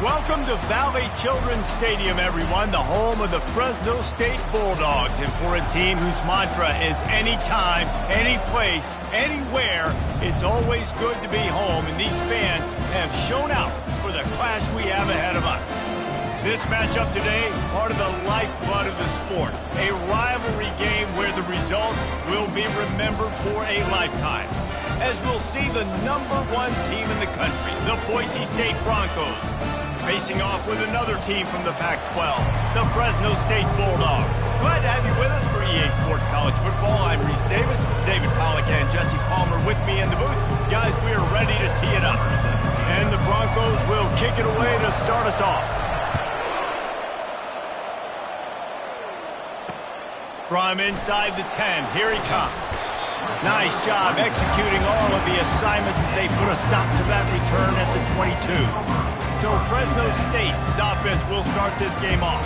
Welcome to Valley Children's Stadium, everyone, the home of the Fresno State Bulldogs. And for a team whose mantra is anytime, any place, anywhere, it's always good to be home. And these fans have shown out for the clash we have ahead of us. This matchup today, part of the lifeblood of the sport. A rivalry game where the results will be remembered for a lifetime. As we'll see the #1 team in the country, the Boise State Broncos, facing off with another team from the Pac-12, the Fresno State Bulldogs. Glad to have you with us for EA Sports College Football. I'm Reese Davis, David Pollack and Jesse Palmer with me in the booth. Guys, we are ready to tee it up. And the Broncos will kick it away to start us off. From inside the 10, here he comes. Nice job executing all of the assignments as they put a stop to that return at the 22. So Fresno State's offense will start this game off.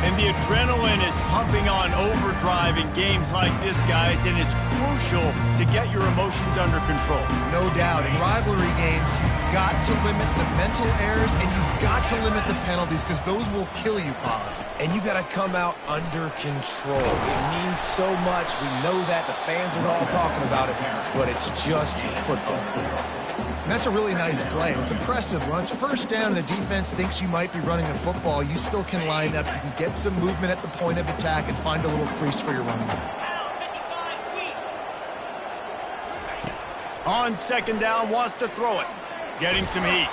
And the adrenaline is pumping on overdrive in games like this, guys, and it's crucial to get your emotions under control. No doubt. In rivalry games, you've got to limit the mental errors and you've got to limit the penalties because those will kill you, Pollard. And you got to come out under control. It means so much. We know that. The fans are all talking about it, but it's just football. And that's a really nice play. It's impressive. When it's first down and the defense thinks you might be running the football, you still can line up. You can get some movement at the point of attack and find a little crease for your running back. On second down, wants to throw it. Getting some heat.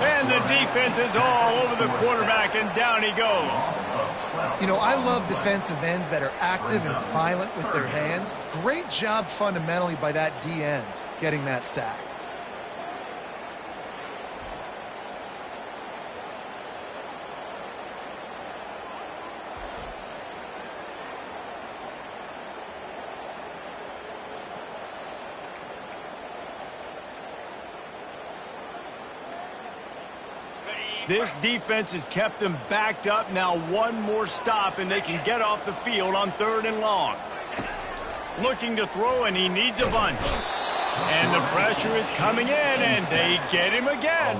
And the defense is all over the quarterback, and down he goes. You know, I love defensive ends that are active and violent with their hands. Great job fundamentally by that D end getting that sack. This defense has kept them backed up. Now one more stop, and they can get off the field on 3rd and long. Looking to throw, and he needs a bunch. And the pressure is coming in, and they get him again.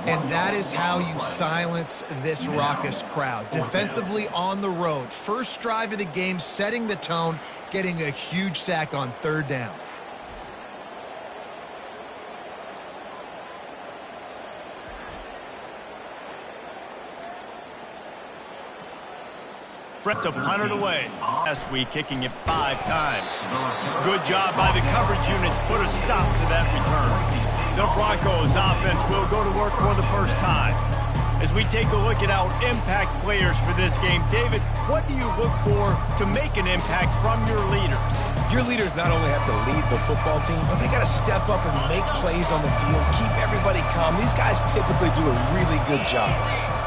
And that is how you silence this raucous crowd. Defensively on the road. First drive of the game, setting the tone, getting a huge sack on 3rd down. To punt it away. Last week, kicking it 5 times. Good job by the coverage unit to put a stop to that return. The Broncos offense will go to work for the first time. As we take a look at our impact players for this game, David, what do you look for to make an impact from your leaders? Your leaders not only have to lead the football team, but they got to step up and make plays on the field, keep everybody calm. These guys typically do a really good job.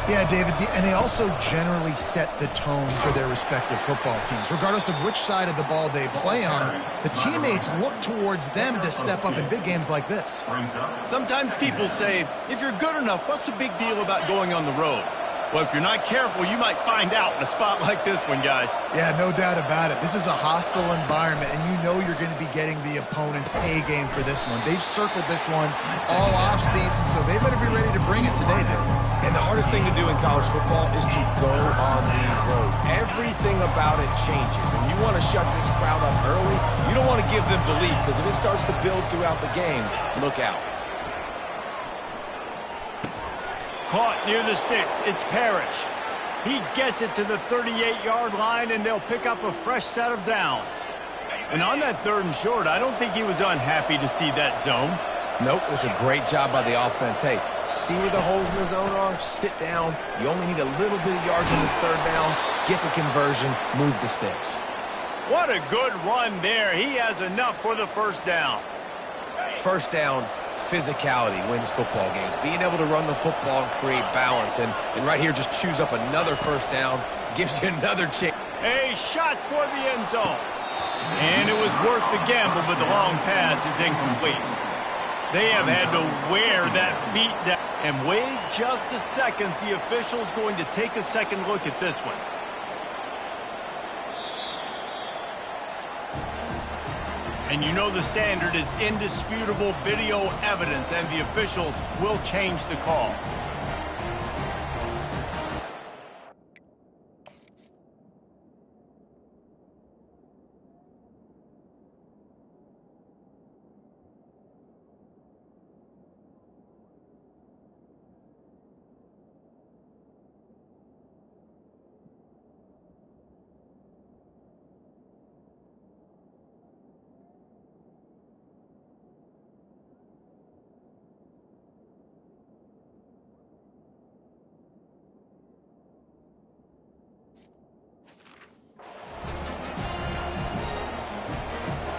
Yeah, David, and they also generally set the tone for their respective football teams. Regardless of which side of the ball they play on, the teammates look towards them to step up in big games like this. Sometimes people say, if you're good enough, what's the big deal about going on the road? Well, if you're not careful, you might find out in a spot like this one, guys. Yeah, no doubt about it. This is a hostile environment, and you know you're going to be getting the opponent's A-game for this one. They've circled this one all offseason, so they better be ready to bring it today, David. And the hardest thing to do in college football is to go on the road. Everything about it changes, and you want to shut this crowd up early. You don't want to give them belief, because if it starts to build throughout the game, look out. Caught near the sticks. It's Parrish. He gets it to the 38-yard line, and they'll pick up a fresh set of downs. And on that 3rd and short, I don't think he was unhappy to see that zone. Nope, it was a great job by the offense. Hey, see where the holes in the zone are? Sit down. You only need a little bit of yards on this 3rd down. Get the conversion. Move the sticks. What a good run there. He has enough for the 1st down. 1st down. Physicality wins football games. Being able to run the football and create balance. And right here, just choose up another 1st down. Gives you another chance. A shot toward the end zone. And it was worth the gamble, but the long pass is incomplete. They have had to wear that beat down. And wait just a second. The official's going to take a second look at this one. And you know the standard is indisputable video evidence, and the officials will change the call.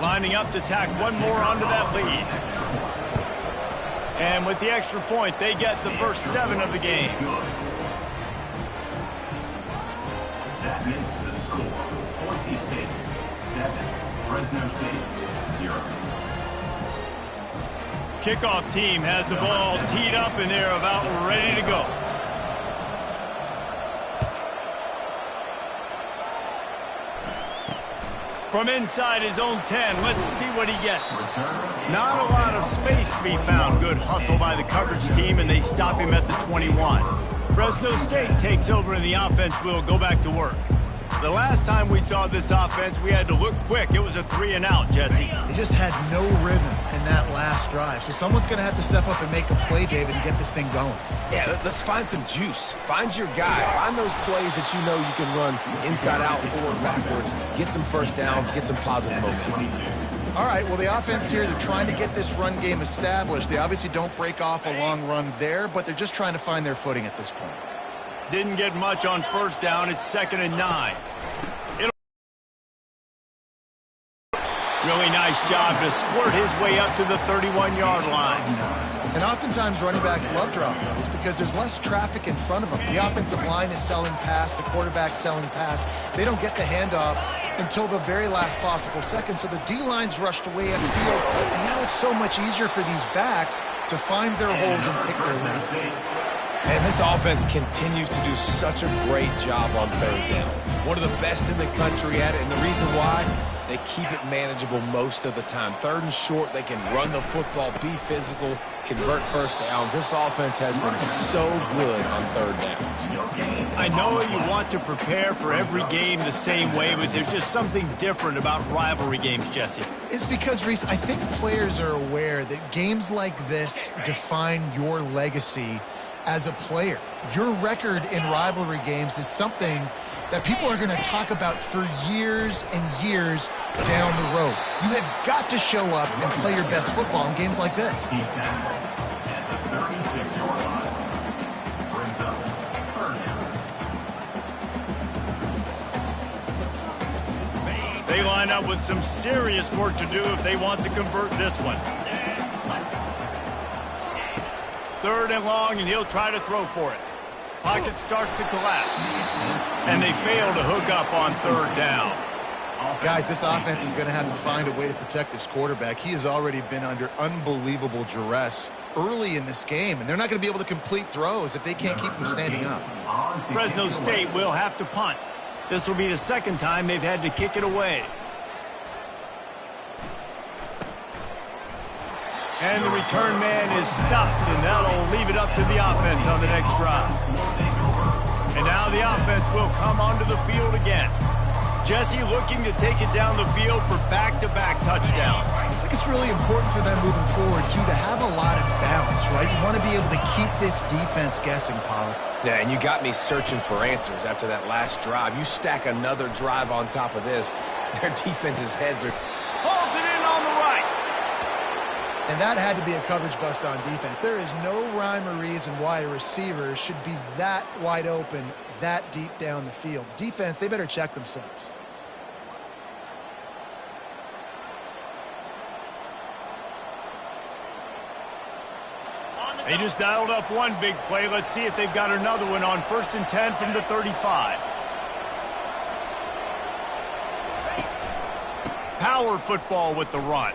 lining up to tack one more onto that lead. And with the extra point, they get the first 7 of the game. That makes the score. Boise State 7, Fresno State 0. Kickoff team has the ball teed up and they're about ready to go. From inside his own 10, let's see what he gets. Not a lot of space to be found. Good hustle by the coverage team, and they stop him at the 21. Fresno State takes over, and the offense will go back to work. The last time we saw this offense, we had to look quick. It was a 3-and-out, Jesse. They just had no rhythm in that last drive. So someone's going to have to step up and make a play, David, and get this thing going. Yeah, let's find some juice. Find your guy. Find those plays that you know you can run inside out, forward, backwards. Get some first downs. Get some positive momentum. All right, well, the offense here, they're trying to get this run game established. They obviously don't break off a long run there, but they're just trying to find their footing at this point. Didn't get much on first down. It's 2nd and 9. Really nice job to squirt his way up to the 31-yard line. And oftentimes running backs love drop those because there's less traffic in front of them. The offensive line is selling pass, the quarterback's selling pass. They don't get the handoff until the very last possible second, so the D-line's rushed away upfield, and now it's so much easier for these backs to find their holes and pick their leads. And this offense continues to do such a great job on 3rd down. One of the best in the country at it, and the reason why, they keep it manageable most of the time. 3rd and short, they can run the football, be physical, convert first downs. This offense has been so good on 3rd downs. I know you want to prepare for every game the same way, but there's just something different about rivalry games, Jesse. It's because, Reese, I think players are aware that games like this define your legacy as a player. Your record in rivalry games is something that people are going to talk about for years and years down the road. You have got to show up and play your best football in games like this. They line up with some serious work to do if they want to convert this one. 3rd and long, and he'll try to throw for it. Pocket starts to collapse, and they fail to hook up on 3rd down. Guys, this offense is going to have to find a way to protect this quarterback. He has already been under unbelievable duress early in this game, and they're not going to be able to complete throws if they can't keep him standing up. Fresno State will have to punt. This will be the 2nd time they've had to kick it away. And the return man is stopped, and that'll leave it up to the offense on the next drive. And now the offense will come onto the field again. Jesse looking to take it down the field for back-to-back touchdowns. I think it's really important for them moving forward, too, to have a lot of balance, right? You want to be able to keep this defense guessing, Pollard. Yeah, and you got me searching for answers after that last drive. You stack another drive on top of this, their defense's heads are... Pulls it in on the right. And that had to be a coverage bust on defense. There is no rhyme or reason why a receiver should be that wide open, that deep down the field. Defense, they better check themselves. They just dialed up one big play. Let's see if they've got another one on 1st and 10 from the 35. Power football with the run.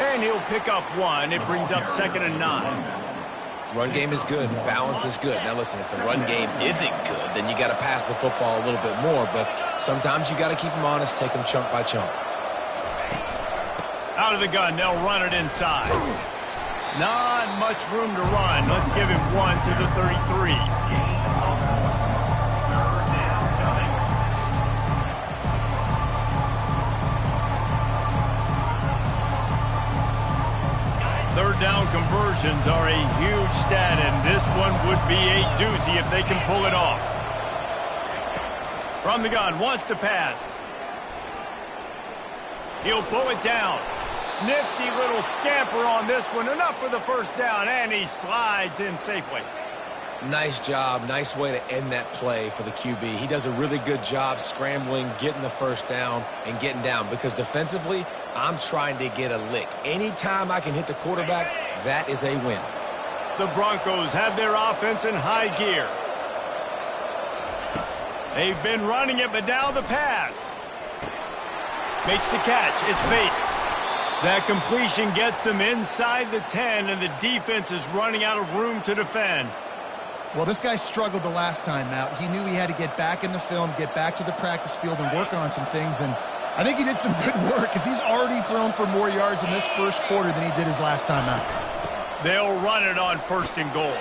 And he'll pick up one. It brings up 2nd and 9. Run game is good. Balance is good. Now, listen, if the run game isn't good, then you got to pass the football a little bit more. But sometimes you got to keep them honest, take them chunk by chunk. Out of the gun, they'll run it inside. Not much room to run. Let's give him one to the 33. Third down conversions are a huge stat, and this one would be a doozy if they can pull it off. From the gun, wants to pass. He'll pull it down. Nifty little scamper on this one. Enough for the first down, and he slides in safely. Nice job. Nice way to end that play for the QB. He does a really good job scrambling, getting the first down, and getting down. Because defensively, I'm trying to get a lick. Anytime I can hit the quarterback, that is a win. The Broncos have their offense in high gear. They've been running it, but now the pass. Makes the catch. It's Bates. That completion gets them inside the 10, and the defense is running out of room to defend. Well, this guy struggled the last time out. He knew he had to get back in the film, get back to the practice field, and work on some things. And I think he did some good work because he's already thrown for more yards in this first quarter than he did his last time out. They'll run it on 1st and goal.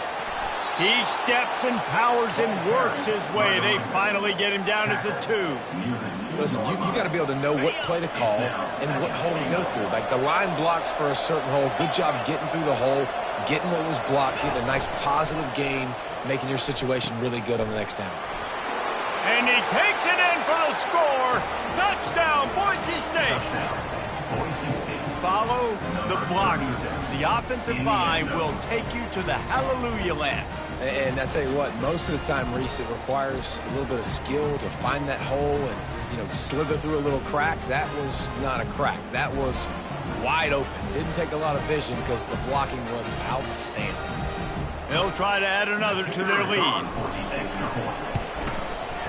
He steps and powers and works his way. They finally get him down at the 2. Listen, you got to be able to know what play to call and what hole to go through. Like the line blocks for a certain hole. Good job getting through the hole, getting what was blocked, getting a nice positive gain, making your situation really good on the next down. And he takes it in for the score. Touchdown, Boise State. Follow the blockers. The offensive line will take you to the hallelujah land. And I tell you what, most of the time, Reese, it requires a little bit of skill to find that hole and, slither through a little crack. That was not a crack. That was wide open. Didn't take a lot of vision because the blocking was outstanding. They'll try to add another to their lead.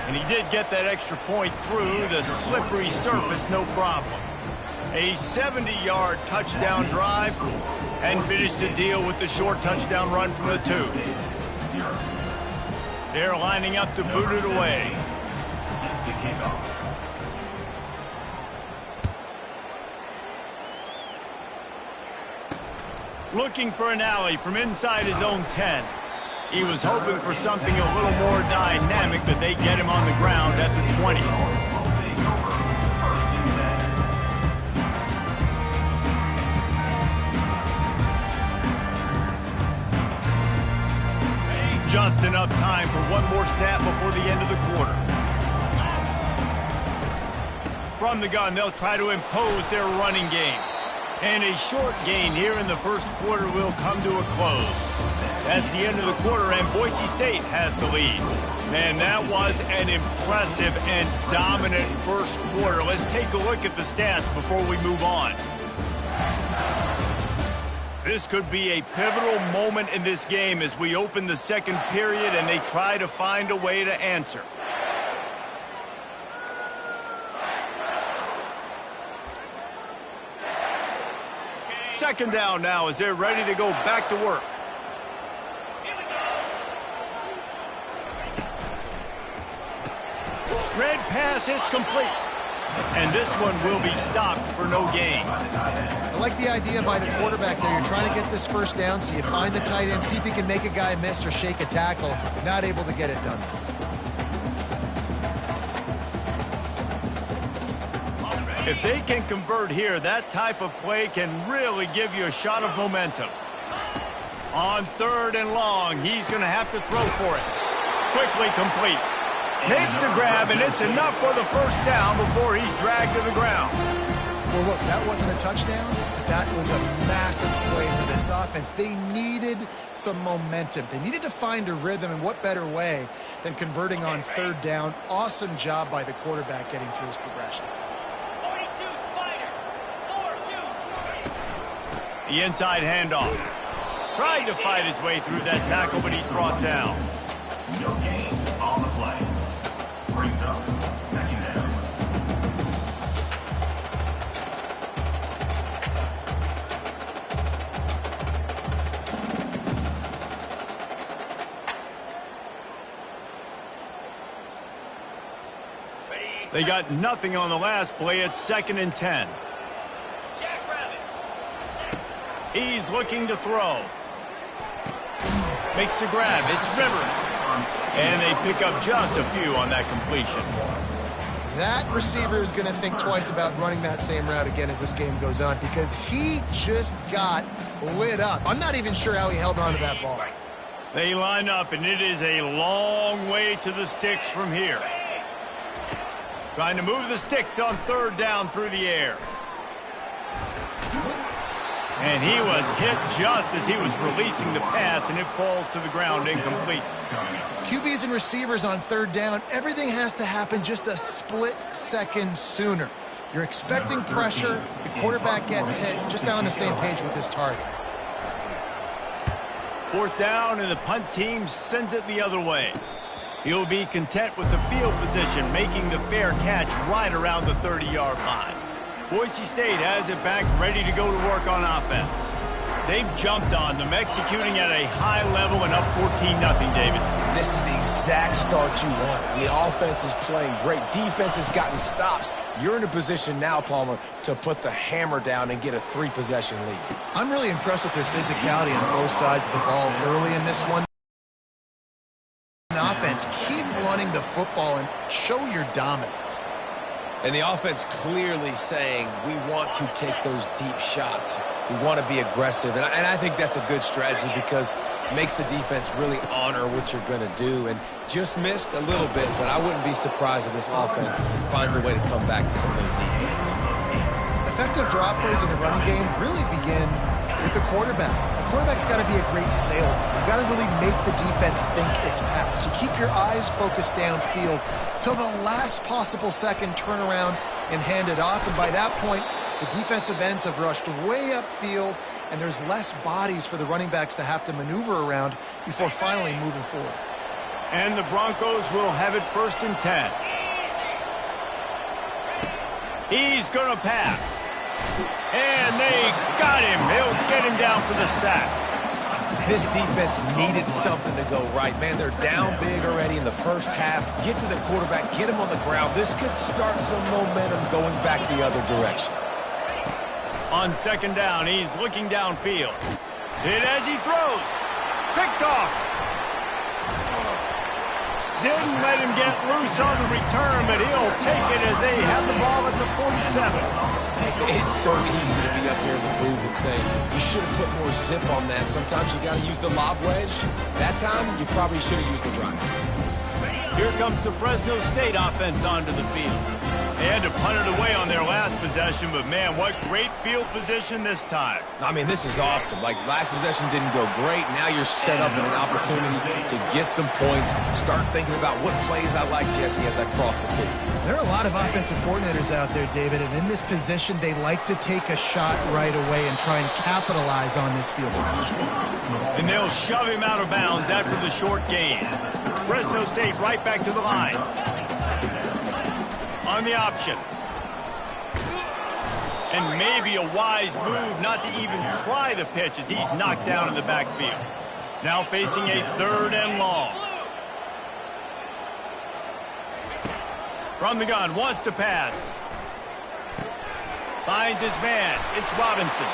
And he did get that extra point through the slippery surface, no problem. A 70-yard touchdown drive and finished the deal with the short touchdown run from the 2. They're lining up to boot it away. Looking for an alley from inside his own 10. He was hoping for something a little more dynamic, but they get him on the ground at the 20. Just enough time for one more snap before the end of the quarter. From the gun, they'll try to impose their running game. And a short gain here in the first quarter will come to a close. That's the end of the quarter, and Boise State has the lead. Man, that was an impressive and dominant first quarter. Let's take a look at the stats before we move on. This could be a pivotal moment in this game as we open the second period and they try to find a way to answer. Second down now as they're ready to go back to work. Red pass, it's complete. And this one will be stopped for no gain. I like the idea by the quarterback there. You're trying to get this first down, so you find the tight end, see if you can make a guy miss or shake a tackle. Not able to get it done. If they can convert here, that type of play can really give you a shot of momentum. On 3rd and long, he's going to have to throw for it. Quickly complete. Makes the grab, and it's enough for the first down before he's dragged to the ground. Well, look, that wasn't a touchdown. That was a massive play for this offense. They needed some momentum. They needed to find a rhythm, and what better way than converting on 3rd down. Awesome job by the quarterback getting through his progression. The inside handoff. Tried to fight his way through that tackle, but he's brought down. No gain on the play. Brings up 2nd down. They got nothing on the last play. It's 2nd and 10. He's looking to throw. Makes the grab. It's Rivers. And they pick up just a few on that completion. That receiver is going to think twice about running that same route again as this game goes on because he just got lit up. I'm not even sure how he held on to that ball. They line up, and it is a long way to the sticks from here. Trying to move the sticks on 3rd down through the air. And he was hit just as he was releasing the pass, and it falls to the ground incomplete. QBs and receivers on 3rd down, everything has to happen just a split second sooner. You're expecting pressure. The quarterback gets hit. Just not on the same page with his target. 4th down, and the punt team sends it the other way. He'll be content with the field position, making the fair catch right around the 30-yard line. Boise State has it back, ready to go to work on offense. They've jumped on them, executing at a high level and up 14-0, David. This is the exact start you want. And the offense is playing great. Defense has gotten stops. You're in a position now, Palmer, to put the hammer down and get a 3-possession lead. I'm really impressed with their physicality on both sides of the ball early in this one. Offense, keep running the football and show your dominance. And the offense clearly saying, we want to take those deep shots. We want to be aggressive. And I think that's a good strategy because it makes the defense really honor what you're going to do. And just missed a little bit, but I wouldn't be surprised if this offense finds a way to come back to some of those deep games. Effective drop plays in the running game really begin with the quarterback. The quarterback's got to be a great sailor. You got to really make the defense think it's pass. You keep your eyes focused downfield till the last possible second, turn around and hand it off. And by that point, the defensive ends have rushed way upfield, and there's less bodies for the running backs to have to maneuver around before finally moving forward. And the Broncos will have it 1st and 10. He's going to pass. And they got him. They'll get him down for the sack. This defense needed something to go right. Man, they're down big already in the first half. Get to the quarterback, get him on the ground. This could start some momentum going back the other direction. On 2nd down, he's looking downfield. Hit as he throws. Picked off. Didn't let him get loose on the return, but he'll take it as they have the ball at the 47. It's so easy to be up here in the booth and say, you should have put more zip on that. Sometimes you got to use the lob wedge. That time, you probably should have used the drive. Here comes the Fresno State offense onto the field. They had to punt it away on their last possession, but man, what great field position this time. I mean, this is awesome. Like, last possession didn't go great. Now you're set up in an opportunity to get some points. Start thinking about what plays I like, Jesse, as I cross the 50. There are a lot of offensive coordinators out there, David, and in this position, they like to take a shot right away and try and capitalize on this field position. And they'll shove him out of bounds after the short gain. Fresno State right back to the line. On the option. And maybe a wise move not to even try the pitch as he's knocked down in the backfield. Now facing a 3rd and long. From the gun, wants to pass. Finds his man. It's Robinson.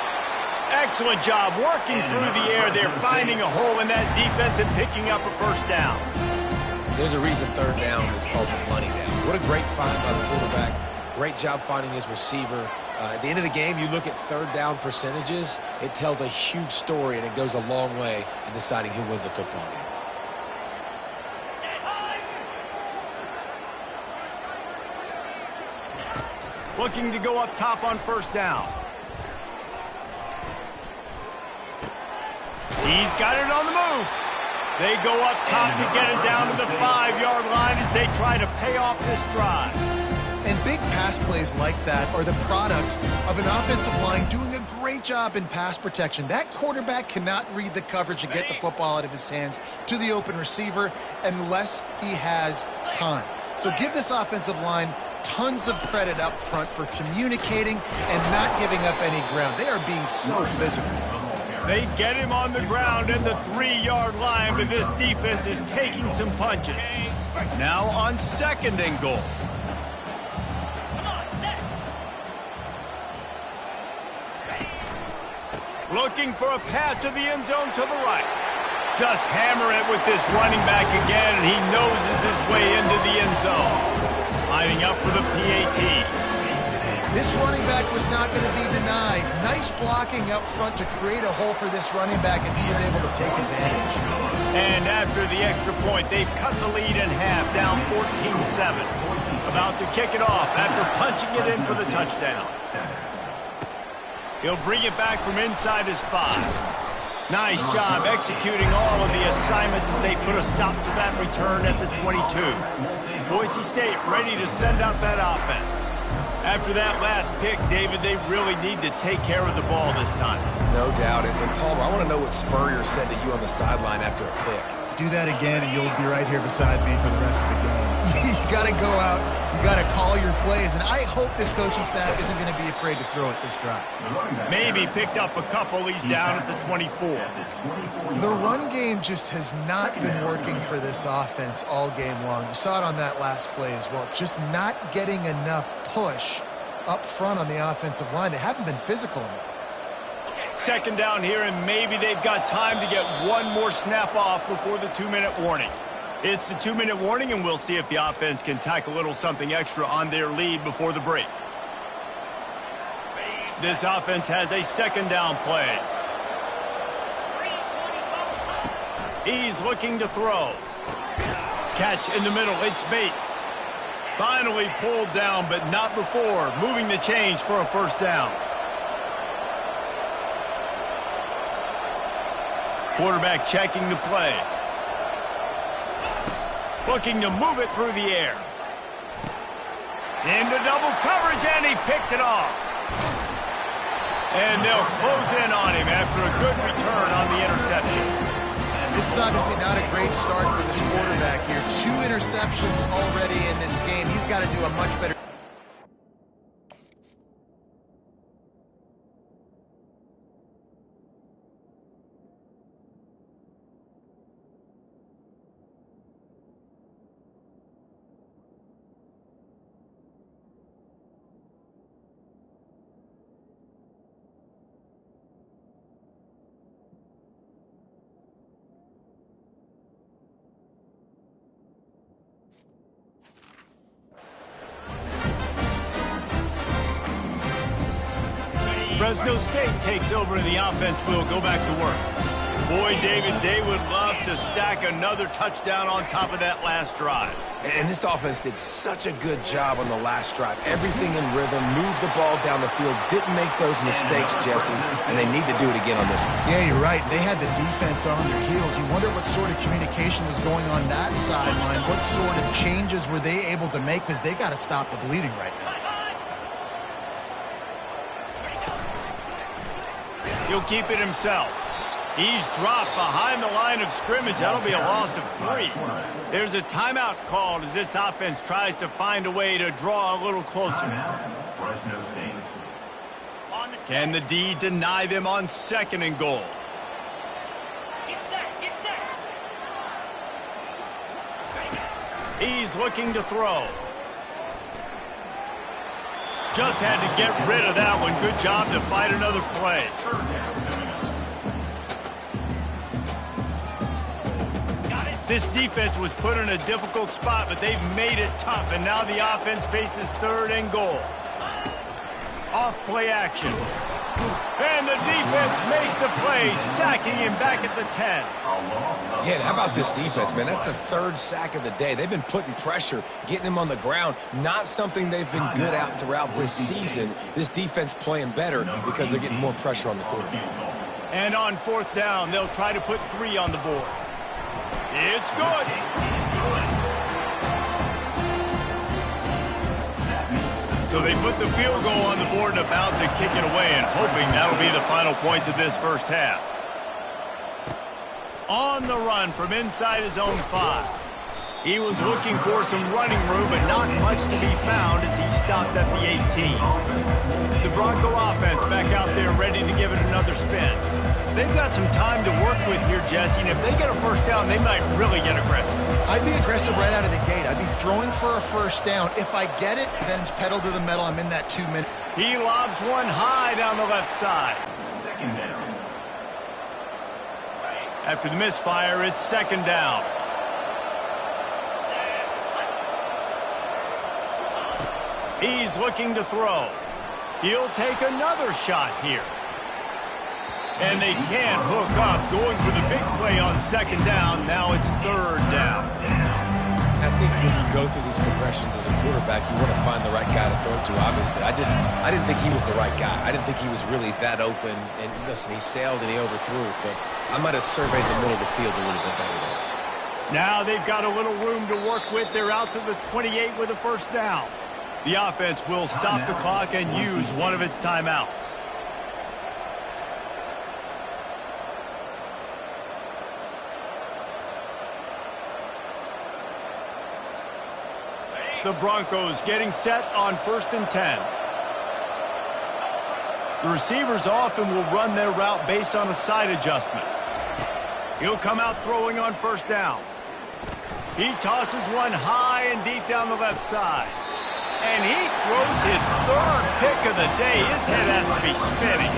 Excellent job working through the air. They're finding a hole in that defense and picking up a 1st down. There's a reason 3rd down is called the money down. What a great find by the quarterback. Great job finding his receiver. At the end of the game, you look at 3rd down percentages. It tells a huge story, and it goes a long way in deciding who wins a football game. Looking to go up top on 1st down. He's got it on the move. They go up top to get it down to the 5-yard line as they try to pay off this drive. And big pass plays like that are the product of an offensive line doing a great job in pass protection. That quarterback cannot read the coverage and get the football out of his hands to the open receiver unless he has time. So give this offensive line tons of credit up front for communicating and not giving up any ground. They are being so physical. They get him on the ground at the 3-yard line, but this defense is taking some punches. Now on 2nd and goal. Looking for a path to the end zone to the right. Just hammer it with this running back again, and he noses his way into the end zone. Lining up for the PAT. This running back was not going to be denied. Nice blocking up front to create a hole for this running back, and he was able to take advantage. And after the extra point, they've cut the lead in half, down 14-7. About to kick it off after punching it in for the touchdown. He'll bring it back from inside his 5. Nice job executing all of the assignments as they put a stop to that return at the 22. Boise State ready to send out that offense. After that last pick, David, they really need to take care of the ball this time. No doubt. And Palmer, I want to know what Spurrier said to you on the sideline after a pick. Do that again, and you'll be right here beside me for the rest of the game. You got to go out. You got to call your plays, and I hope this coaching staff isn't going to be afraid to throw it this drive. Maybe picked up a couple. He's down at the 24. The run game just has not been working for this offense all game long. You saw it on that last play as well. Just not getting enough push up front on the offensive line. They haven't been physical enough. Second down here, and maybe they've got time to get one more snap off before the 2-minute warning. It's the 2-minute warning, and we'll see if the offense can tack a little something extra on their lead before the break. This offense has a second down play. He's looking to throw. Catch in the middle. It's Bates. Finally pulled down, but not before moving the chains for a first down. Quarterback checking the play. Looking to move it through the air. Into double coverage, and he picked it off. And they'll close in on him after a good return on the interception. This is obviously not a great start for this quarterback here. 2 interceptions already in this game. He's got to do a much better. Fresno State takes over and the offense will go back to work. Boy, David, they would love to stack another touchdown on top of that last drive. And this offense did such a good job on the last drive. Everything in rhythm, moved the ball down the field, didn't make those mistakes, Jesse, and they need to do it again on this one. Yeah, you're right. They had the defense on their heels. You wonder what sort of communication was going on that sideline. What sort of changes were they able to make, because they got to stop the bleeding right now. He'll keep it himself. He's dropped behind the line of scrimmage. That'll be a loss of 3. There's a timeout called as this offense tries to find a way to draw a little closer. Can the D deny them on 2nd and goal? He's looking to throw. Just had to get rid of that one. Good job to fight another play. This defense was put in a difficult spot, but they've made it tough, and now the offense faces 3rd and goal. Off play action. And the defense makes a play, sacking him back at the 10. Yeah, and how about this defense, man? That's the 3rd sack of the day. They've been putting pressure, getting him on the ground. Not something they've been good at throughout this season. This defense playing better because they're getting more pressure on the quarterback. And on 4th down, they'll try to put 3 on the board. It's good. So they put the field goal on the board and about to kick it away, and hoping that'll be the final points of this first half. On the run from inside his own 5. He was looking for some running room, but not much to be found as he stopped at the 18. The Bronco offense back out there ready to give it another spin. They've got some time to work with here, Jesse, and if they get a first down, they might really get aggressive. I'd be aggressive right out of the gate. I'd be throwing for a first down. If I get it, then it's pedal to the metal. I'm in that 2-minute. He lobs one high down the left side. 2nd down. After the misfire, it's 2nd down. He's looking to throw. He'll take another shot here. And they can't hook up, going for the big play on 2nd down. Now it's 3rd down. I think when you go through these progressions as a quarterback, you want to find the right guy to throw to, obviously. I didn't think he was the right guy. I didn't think he was really that open. And listen, he sailed and he overthrew it, but I might have surveyed the middle of the field a little bit better there. Now they've got a little room to work with. They're out to the 28 with a first down. The offense will stop the clock and use one of its timeouts. The Broncos getting set on 1st and 10. The receivers often will run their route based on a side adjustment. He'll come out throwing on 1st down. He tosses one high and deep down the left side. And he throws his 3rd pick of the day. His head has to be spinning.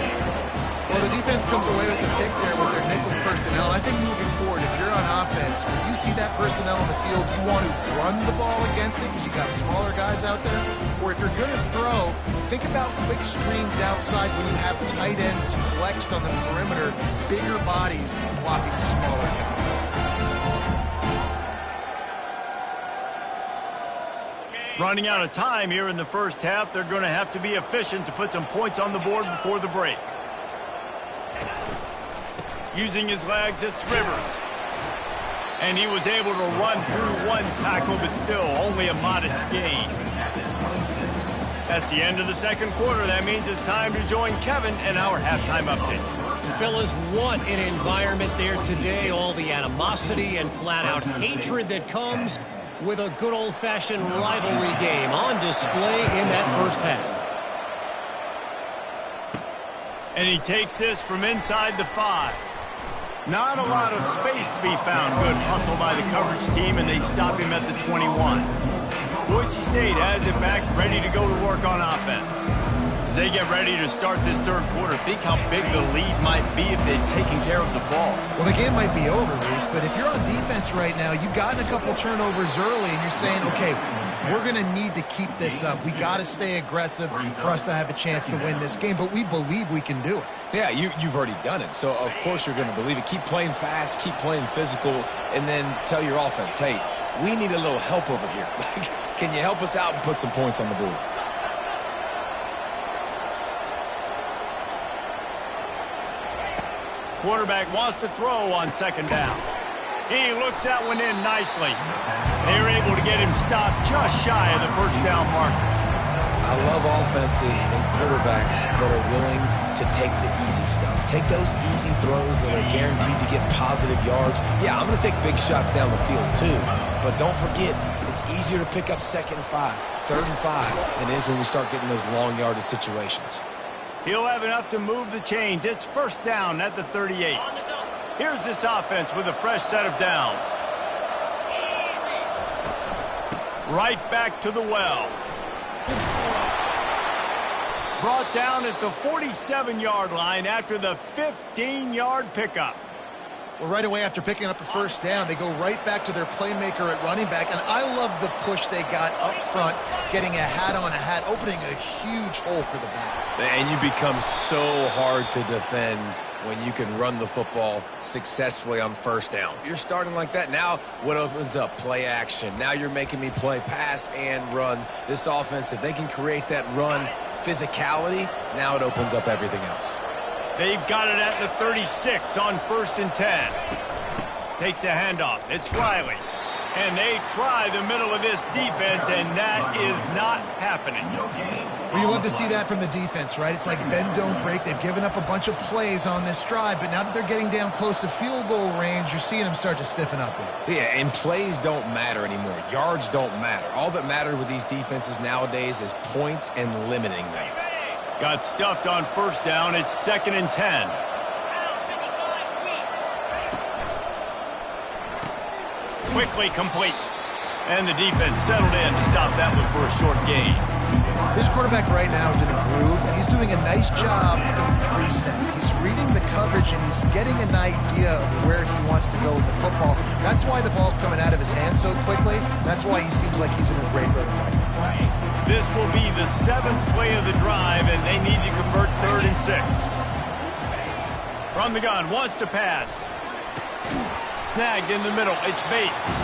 Well, the defense comes away with the pick there with their nickel personnel. I think moving forward, if you're on offense, when you see that personnel on the field, you want to run the ball against it because you got smaller guys out there. Or if you're going to throw, think about quick screens outside when you have tight ends flexed on the perimeter, bigger bodies blocking smaller guys. Running out of time here in the first half, they're going to have to be efficient to put some points on the board before the break. Using his legs, it's Rivers. And he was able to run through one tackle, but still only a modest gain. That's the end of the second quarter. That means it's time to join Kevin in our halftime update. Fellas, what an environment there today. All the animosity and flat-out hatred that comes with a good old-fashioned rivalry game on display in that first half. And he takes this from inside the 5. Not a lot of space to be found. Good hustle by the coverage team, and they stop him at the 21. Boise State has it back, ready to go to work on offense. As they get ready to start this third quarter, think how big the lead might be if they'd taken care of the ball. Well, the game might be over, Reese, but if you're on defense right now, you've gotten a couple turnovers early, and you're saying, okay, we're going to need to keep this up. We got to stay aggressive for us to have a chance to win this game, but we believe we can do it. Yeah, you've already done it, so of course you're going to believe it. Keep playing fast, keep playing physical, and then tell your offense, hey, we need a little help over here. Can you help us out and put some points on the board? Quarterback wants to throw on 2nd down. He looks that one in nicely. They were able to get him stopped just shy of the 1st down marker. I love offenses and quarterbacks that are willing to take the easy stuff. Take those easy throws that are guaranteed to get positive yards. Yeah, I'm going to take big shots down the field too. But don't forget, it's easier to pick up 2nd and 5, 3rd and 5 than it is when we start getting those long yardage situations. He'll have enough to move the chains. It's 1st down at the 38. Here's this offense with a fresh set of downs. Right back to the well. Brought down at the 47-yard line after the 15-yard pickup. Well, right away after picking up a 1st down, they go right back to their playmaker at running back. And I love the push they got up front, getting a hat on a hat, opening a huge hole for the back. And you become so hard to defend when you can run the football successfully on 1st down. You're starting like that. Now what opens up? Play action. Now you're making me play pass and run. This offense, if they can create that run physicality, now it opens up everything else. They've got it at the 36 on 1st and 10. Takes a handoff. It's Riley. And they try the middle of this defense, and that is not happening. Well, you love to see that from the defense, right? It's like bend, don't break. They've given up a bunch of plays on this drive, but now that they're getting down close to field goal range, you're seeing them start to stiffen up there. Yeah, and plays don't matter anymore. Yards don't matter. All that matters with these defenses nowadays is points and limiting them. Got stuffed on 1st down. It's 2nd and 10. Quickly complete. And the defense settled in to stop that one for a short gain. This quarterback right now is in a groove, and he's doing a nice job in pre-snap. He's reading the coverage, and he's getting an idea of where he wants to go with the football. That's why the ball's coming out of his hands so quickly. That's why he seems like he's in a great rhythm right now. This will be the 7th play of the drive, and they need to convert 3rd and 6. From the gun, wants to pass. Snagged in the middle, it's Bates.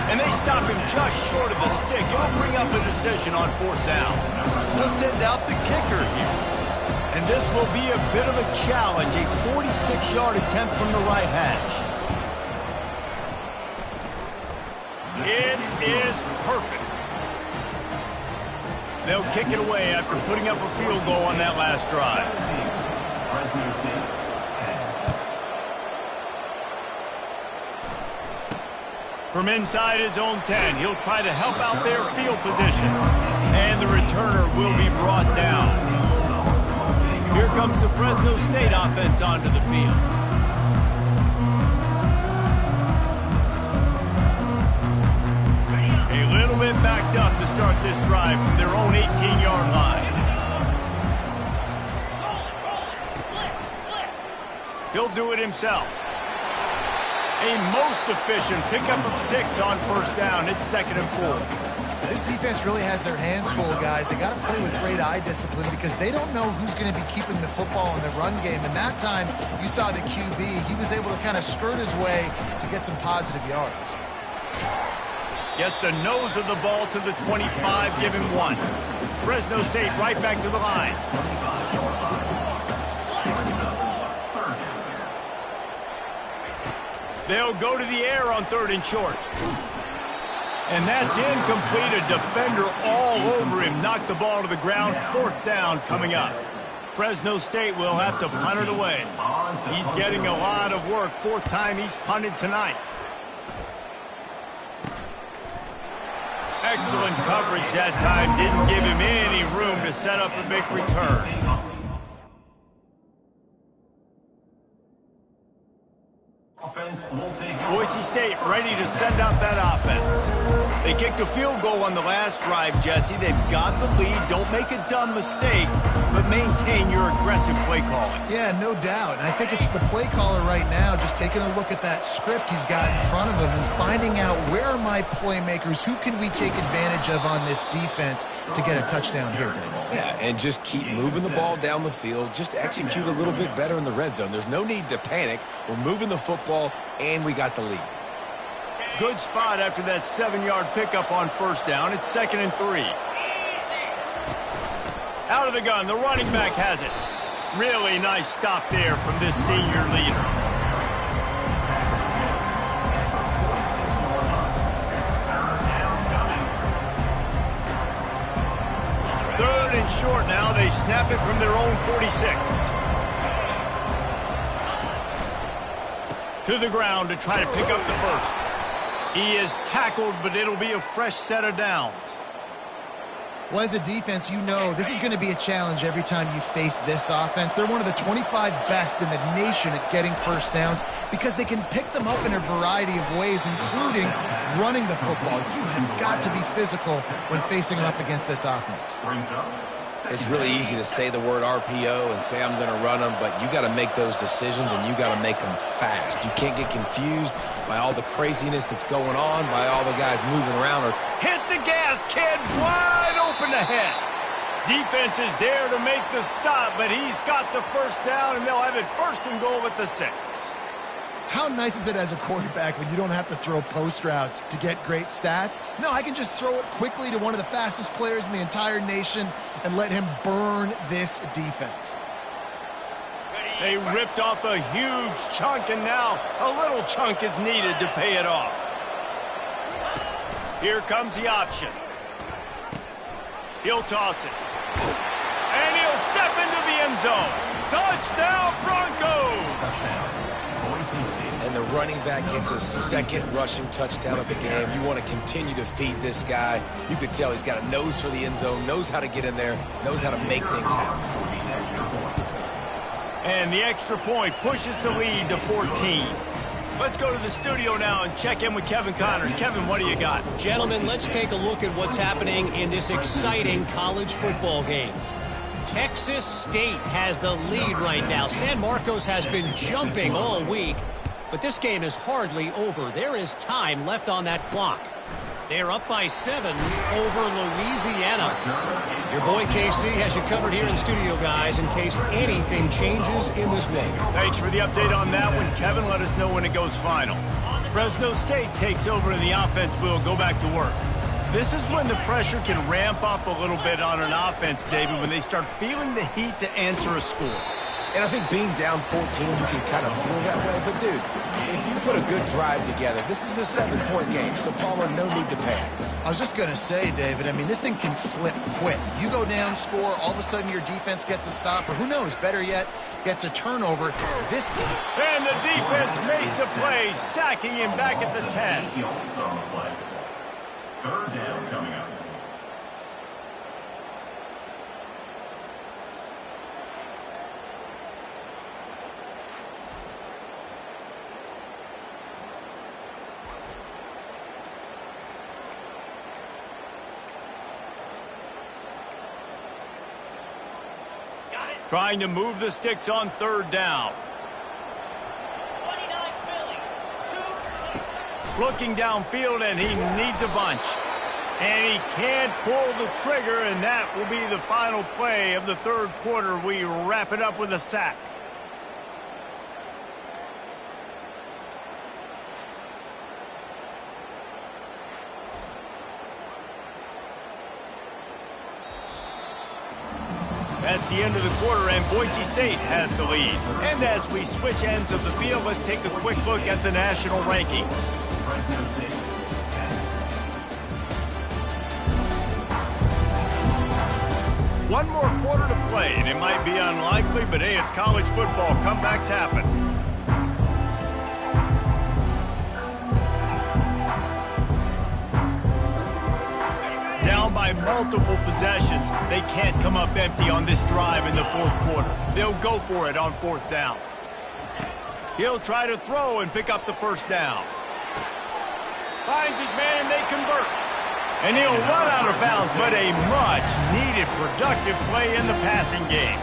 And they stop him just short of the stick. It'll bring up a decision on 4th down. They'll send out the kicker here. And this will be a bit of a challenge, a 46-yard attempt from the right hash. It is perfect. They'll kick it away after putting up a field goal on that last drive. From inside his own 10, he'll try to help out their field position. And the returner will be brought down. Here comes the Fresno State offense onto the field. A little bit backed up to start this drive from their own 18-yard line. He'll do it himself. A most efficient pickup of 6 on first down. It's 2nd and 4. This defense really has their hands full, guys. They got to play with great eye discipline because they don't know who's going to be keeping the football in the run game. And that time, you saw the QB. He was able to kind of skirt his way to get some positive yards. Gets the nose of the ball to the 25, give him 1. Fresno State right back to the line. They'll go to the air on 3rd and short. And that's incomplete. A defender all over him. Knocked the ball to the ground. 4th down coming up. Fresno State will have to punt it away. He's getting a lot of work. 4th time he's punted tonight. Excellent coverage that time. Didn't give him any room to set up a big return. Boise State ready to send out that offense. They kicked a field goal on the last drive, Jesse. They've got the lead. Don't make a dumb mistake, but maintain your aggressive play calling. Yeah, no doubt. And I think it's the play caller right now just taking a look at that script he's got in front of him and finding out where are my playmakers, who can we take advantage of on this defense to get a touchdown here, David. Yeah, and just keep moving the ball down the field. Just execute a little bit better in the red zone. There's no need to panic. We're moving the football, and we got the lead. Good spot after that 7-yard pickup on first down. It's 2nd and 3. Out of the gun, the running back has it. Really nice stop there from this senior leader. Third and short now. They snap it from their own 46. To the ground to try to pick up the first. He is tackled, but it'll be a fresh set of downs. Well, as a defense, you know this is going to be a challenge every time you face this offense. They're one of the 25 best in the nation at getting first downs because they can pick them up in a variety of ways, including running the football. You have got to be physical when facing up against this offense. It's really easy to say the word RPO and say I'm going to run them, but you got to make those decisions and you got to make them fast. You can't get confused by all the craziness that's going on, by all the guys moving around. Or hit the gas, kid, wide open ahead. Defense is there to make the stop, but he's got the first down, and they'll have it 1st and goal at the 6. How nice is it as a quarterback when you don't have to throw post routes to get great stats? No, I can just throw it quickly to one of the fastest players in the entire nation and let him burn this defense. They ripped off a huge chunk, and now a little chunk is needed to pay it off. Here comes the option. He'll toss it. And he'll step into the end zone. Touchdown, Broncos! And the running back gets a 2nd rushing touchdown of the game. You want to continue to feed this guy. You could tell he's got a nose for the end zone, knows how to get in there, knows how to make things happen. And the extra point pushes the lead to 14. Let's go to the studio now and check in with Kevin Connors. Kevin, what do you got? Gentlemen, let's take a look at what's happening in this exciting college football game. Texas State has the lead right now. San Marcos has been jumping all week, but this game is hardly over. There is time left on that clock. They're up by 7 over Louisiana. Your boy KC has you covered here in studio, guys, in case anything changes in this one. Thanks for the update on that one, Kevin. Let us know when it goes final. Fresno State takes over and the offense will go back to work. This is when the pressure can ramp up a little bit on an offense, David, when they start feeling the heat to answer a score. And I think being down 14, you can kind of feel that way. But, dude, if you put a good drive together, this is a 7-point game, so Palmer, no need to panic. I was just going to say, David, I mean, this thing can flip quick. You go down, score, all of a sudden your defense gets a stop, or who knows, better yet, gets a turnover. This game. And the defense makes a play, sacking him back at the 10. Third down coming up. Trying to move the sticks on third down. 29 Philly. Looking downfield, and he needs a bunch. And he can't pull the trigger, and that will be the final play of the third quarter. We wrap it up with a sack. That's the end of the quarter, and Boise State has the lead. And as we switch ends of the field, let's take a quick look at the national rankings. One more quarter to play, and it might be unlikely, but hey, it's college football. Comebacks happen. Down by multiple possessions, they can't come up empty on this drive in the fourth quarter. They'll go for it on fourth down. He'll try to throw and pick up the first down. Finds his man, they convert. And he'll run out of bounds, but a much-needed productive play in the passing game.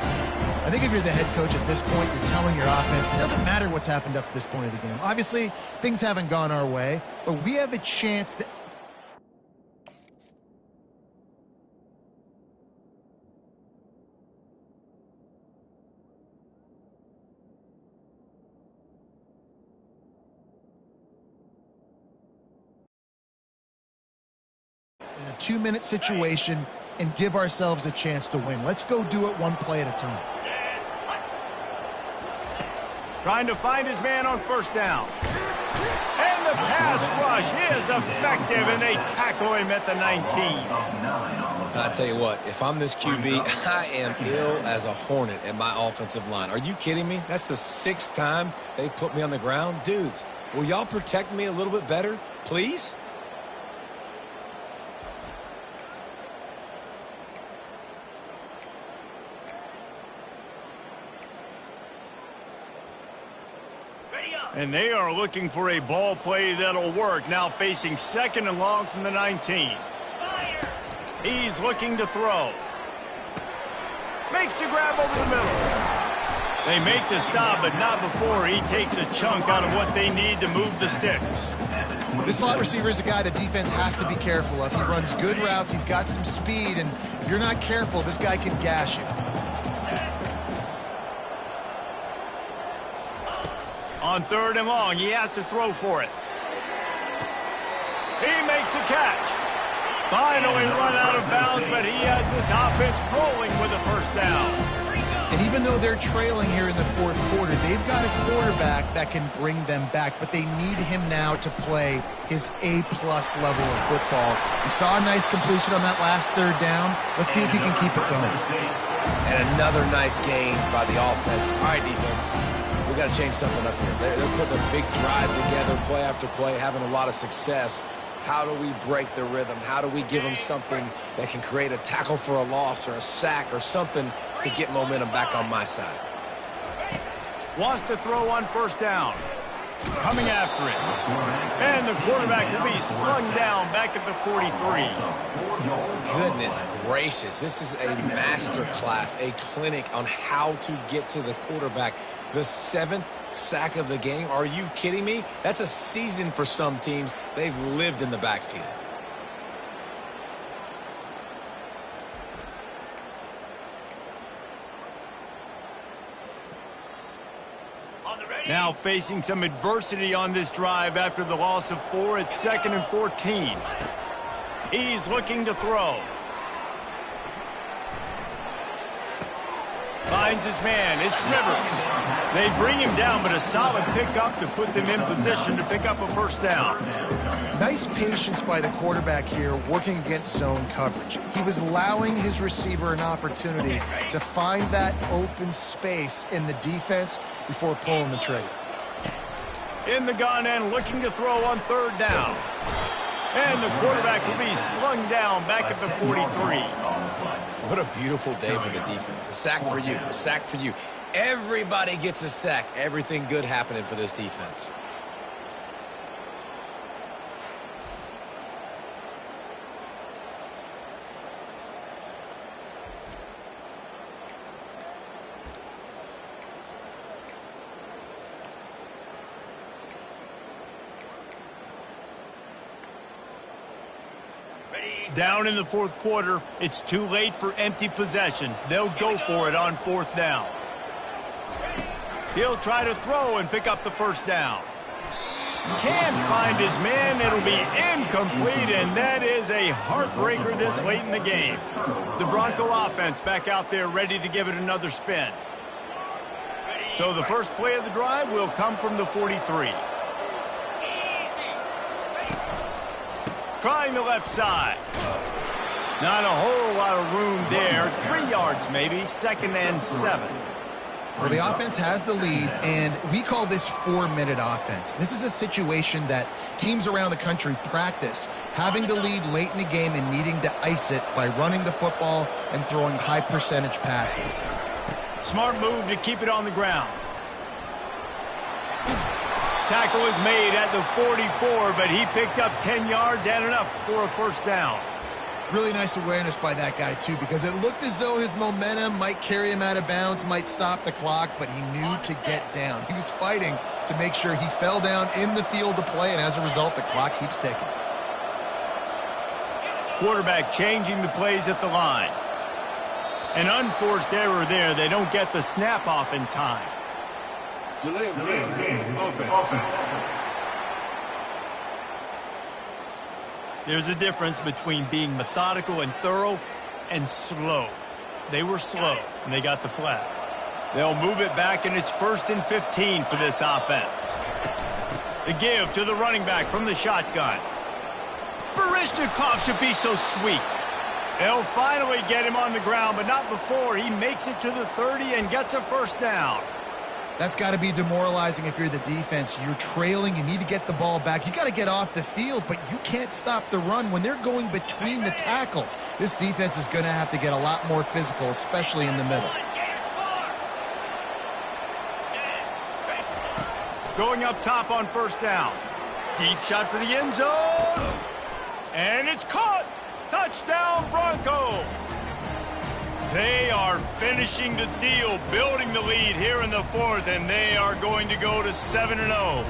I think if you're the head coach at this point, you're telling your offense, it doesn't matter what's happened up to this point of the game. Obviously, things haven't gone our way, but we have a chance to... in a 2-minute situation and give ourselves a chance to win. Let's go do it one play at a time. Trying to find his man on first down. And the pass rush is effective, and they tackle him at the 19. I tell you what, if I'm this QB, I am ill as a hornet at my offensive line. Are you kidding me? That's the 6th time they put me on the ground. Dudes, will y'all protect me a little bit better, please? And they are looking for a ball play that'll work. Now facing 2nd and long from the 19. He's looking to throw. Makes the grab over the middle. They make the stop, but not before he takes a chunk out of what they need to move the sticks. This slot receiver is a guy the defense has to be careful of. He runs good routes. He's got some speed, and if you're not careful, this guy can gash you. On 3rd and long, he has to throw for it. He makes the catch. Finally run out of bounds, but he has this offense rolling with a first down. And even though they're trailing here in the fourth quarter, they've got a quarterback that can bring them back, but they need him now to play his A-plus level of football. We saw a nice completion on that last 3rd down. Let's see if he can keep it going. And another nice gain by the offense. All right, defense. We got to change something up here. They're putting a big drive together, play after play, having a lot of success. How do we break the rhythm? How do we give them something that can create a tackle for a loss or a sack or something to get momentum back on my side? Wants to throw on first down. Coming after it. And the quarterback will be slung down back at the 43. Goodness gracious. This is a master class, a clinic on how to get to the quarterback. The 7th sack of the game. Are you kidding me? That's a season for some teams. They've lived in the backfield. Now facing some adversity on this drive after the loss of 4 at 2nd and 14. He's looking to throw. finds his man. It's Rivers. They bring him down, but a solid pickup to put them in position to pick up a first down. Nice patience by the quarterback here, working against zone coverage. He was allowing his receiver an opportunity to find that open space in the defense before pulling the trigger. In the gun and looking to throw on third down. And the quarterback will be slung down back at the 43. What a beautiful day for the defense. A sack for you, a sack for you. Everybody gets a sack. Everything good happening for this defense. Down in the fourth quarter, it's too late for empty possessions. They'll go for it on fourth down. He'll try to throw and pick up the first down. Can't find his man. It'll be incomplete, and that is a heartbreaker this late in the game. The Bronco offense back out there ready to give it another spin. So the first play of the drive will come from the 43. Trying the left side. Not a whole lot of room there. 3 yards maybe, 2nd and 7. Well, the offense has the lead, and we call this 4-minute offense. This is a situation that teams around the country practice, having the lead late in the game and needing to ice it by running the football and throwing high-percentage passes. Smart move to keep it on the ground. Tackle is made at the 44, but he picked up 10 yards and enough for a first down. Really nice awareness by that guy, too, because it looked as though his momentum might carry him out of bounds, might stop the clock, but he knew to get down. He was fighting to make sure he fell down in the field to play, and as a result, the clock keeps ticking. Quarterback changing the plays at the line. An unforced error there. They don't get the snap off in time. Delay of game. Offense. There's a difference between being methodical and thorough and slow. They were slow, and they got the flag. They'll move it back, and it's 1st and 15 for this offense. The give to the running back from the shotgun. Barishnikov should be so sweet. They'll finally get him on the ground, but not before he makes it to the 30 and gets a first down. That's got to be demoralizing if you're the defense. You're trailing. You need to get the ball back. You got to get off the field, but you can't stop the run when they're going between the tackles. This defense is going to have to get a lot more physical, especially in the middle. Going up top on first down. Deep shot for the end zone. And it's caught. Touchdown, Broncos. They are finishing the deal, building the lead here in the fourth, and they are going to go to 7-0.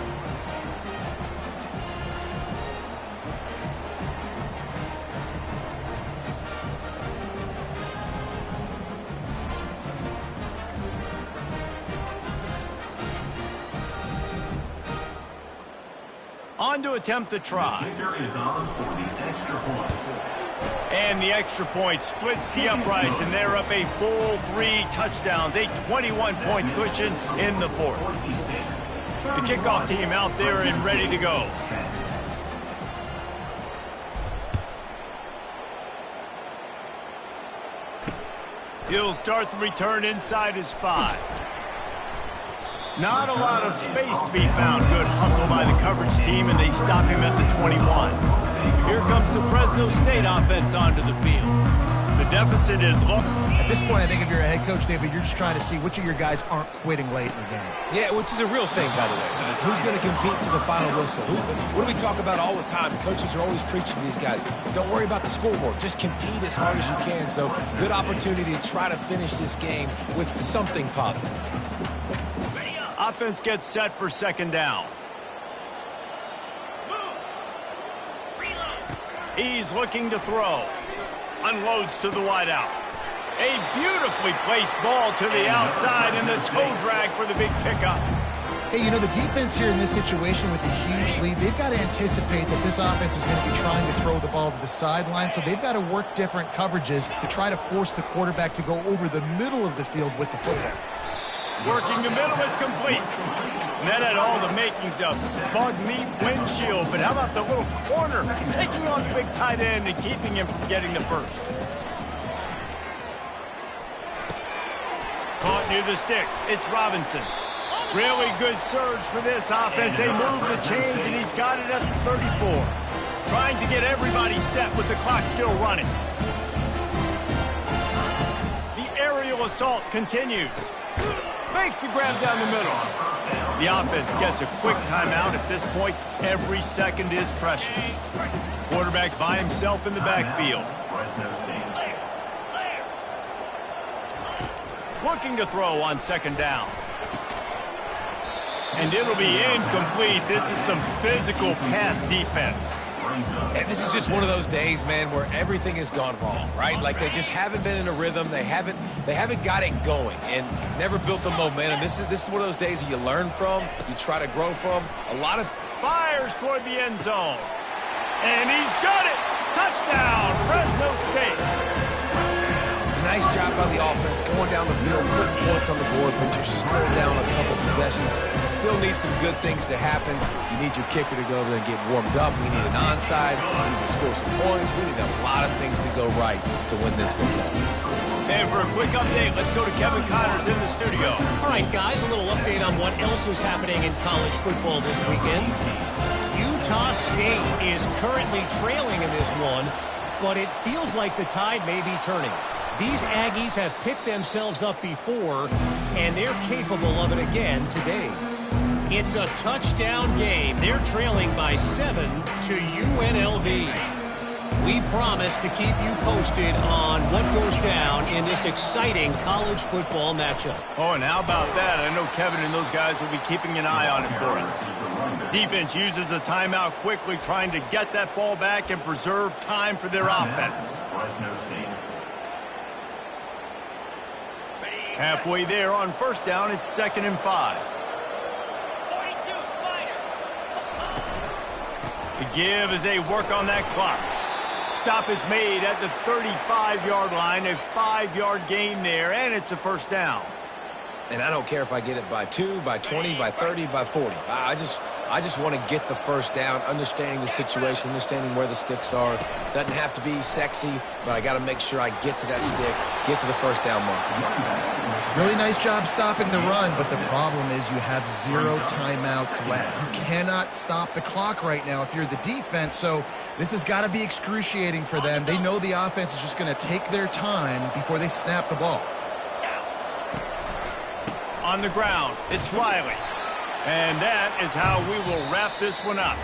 On to attempt the try. Kicker is on for the extra point. And the extra point splits the uprights, and they're up a full 3 touchdowns, a 21-point cushion in the fourth. The kickoff team out there and ready to go. He'll start the return inside his 5. Not a lot of space to be found. Good hustle by the coverage team, and they stop him at the 21. Here comes the Fresno State offense onto the field. The deficit is low. At this point, I think if you're a head coach, David, you're just trying to see which of your guys aren't quitting late in the game. Yeah, which is a real thing, by the way. Who's going to compete to the final whistle? What do we talk about all the time? Coaches are always preaching to these guys. Don't worry about the scoreboard. Just compete as hard as you can. So, good opportunity to try to finish this game with something positive. Offense gets set for second down. He's looking to throw. Unloads to the wideout. A beautifully placed ball to the outside, and the toe drag for the big pickup. Hey, you know, the defense here in this situation with a huge lead, they've got to anticipate that this offense is going to be trying to throw the ball to the sideline, so they've got to work different coverages to try to force the quarterback to go over the middle of the field with the football. Working the middle, it's complete. That had all the makings of bug meat windshield, but how about the little corner taking on the big tight end and keeping him from getting the first? Caught near the sticks. It's Robinson. Really good surge for this offense. They move the chains, and he's got it at the 34. Trying to get everybody set with the clock still running. The aerial assault continues. Makes the grab down the middle. The offense gets a quick timeout at this point. Every second is precious. Quarterback by himself in the backfield. Looking to throw on second down. And it'll be incomplete. This is some physical pass defense. And this is just one of those days, man, where everything has gone wrong, right? Like they just haven't been in a rhythm. They haven't got it going and never built the momentum. This is one of those days that you learn from, you try to grow from. A lot of fires toward the end zone. And he's got it. Touchdown, Fresno State. Nice job by the offense going down the field, putting points on the board, but you're still down a couple possessions. Still need some good things to happen. You need your kicker to go over there and get warmed up. We need an onside. We need to score some points. We need a lot of things to go right to win this football. And for a quick update, let's go to Kevin Connors in the studio. All right, guys, a little update on what else is happening in college football this weekend. Utah State is currently trailing in this one, but it feels like the tide may be turning. These Aggies have picked themselves up before, and they're capable of it again today. It's a touchdown game. They're trailing by 7 to UNLV. We promise to keep you posted on what goes down in this exciting college football matchup. Oh, and how about that? I know Kevin and those guys will be keeping an eye on it for us. Defense uses a timeout quickly, trying to get that ball back and preserve time for their offense. Halfway there on first down, it's 2nd and 5. The give as they work on that clock. Stop is made at the 35-yard line, a 5-yard gain there, and it's a first down. And I don't care if I get it by 2, by 20, by 30, by 40. I just want to get the first down, understanding the situation, understanding where the sticks are. Doesn't have to be sexy, but I got to make sure I get to that stick, get to the first down mark. Really nice job stopping the run, but the problem is you have 0 timeouts left. You cannot stop the clock right now if you're the defense, so this has got to be excruciating for them. They know the offense is just going to take their time before they snap the ball. On the ground, it's Riley. And that is how we will wrap this one up.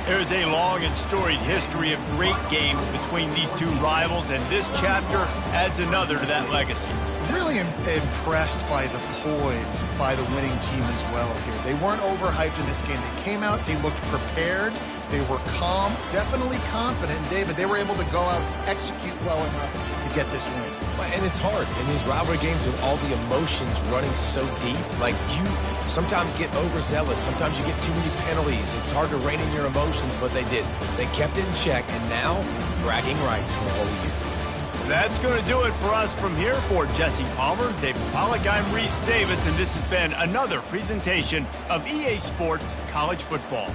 There's a long and storied history of great games between these two rivals, and this chapter adds another to that legacy. Really impressed by the poise by the winning team as well here. They weren't overhyped in this game. They came out, they looked prepared, they were calm, definitely confident. And David, they were able to go out and execute well enough to get this win. And it's hard in these rivalry games with all the emotions running so deep. Like, you sometimes get overzealous. Sometimes you get too many penalties. It's hard to rein in your emotions, but they did. They kept it in check, and now bragging rights for the whole year. That's going to do it for us from here. For Jesse Palmer, David Pollack, I'm Reese Davis, and this has been another presentation of EA Sports College Football.